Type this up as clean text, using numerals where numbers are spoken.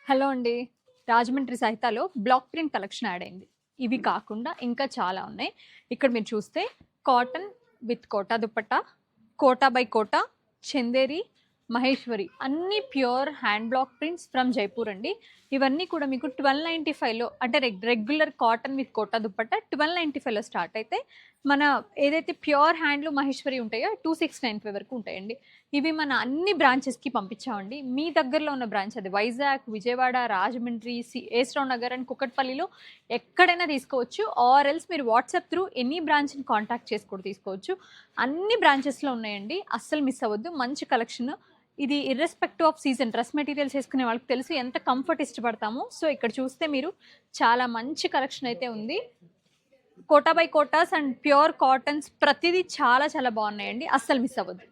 Hello అండి. రాజమండ్రి సహితాలో block print collection add అయింది. ఇవి కాకుండా ఇంకా చాలా ఉన్నాయి. ఇక్కడ మీరు చూస్తే cotton with Kota dupatta, Kota by Kota, Chanderi, Maheshwari అన్నీ pure hand block prints from Jaipur అండి. ఇవన్నీ కూడా మీకు 1295లో అంటే regular cotton with Kota dupatta 1295లో స్టార్ట్ అయితే మన ఏదైతే ప్యూర్ హ్యాండ్లు మహేశ్వరి ఉంటాయో 2695 వరకు ఉంటాయండి. ఇవి మన అన్ని బ్రాంచెస్కి పంపించామండి. మీ దగ్గరలో ఉన్న బ్రాంచ్ అది వైజాగ్, విజయవాడ, రాజమండ్రి, ఏస్రావు నగర్ అండ్ కుకట్పల్లిలో ఎక్కడైనా తీసుకోవచ్చు. ఆర్ ఎల్స్ మీరు వాట్సాప్ త్రూ ఎనీ బ్రాంచ్ని కాంటాక్ట్ చేసి కూడా తీసుకోవచ్చు. అన్ని బ్రాంచెస్లో ఉన్నాయండి. అస్సలు మిస్ అవ్వద్దు. మంచి కలెక్షన్. ఇది irrespective of season dress materials వేసుకునే వాళ్ళకి తెలుసు ఎంత కంఫర్ట్ ఇష్టపడతామో. సో ఇక్కడ చూస్తే మీరు చాలా మంచి కలెక్షన్ అయితే ఉంది. Kota by Kotas and pure cottons ప్రతిదీ చాలా చాలా బాగున్నాయండి. అస్సలు మిస్ అవ్వద్దు.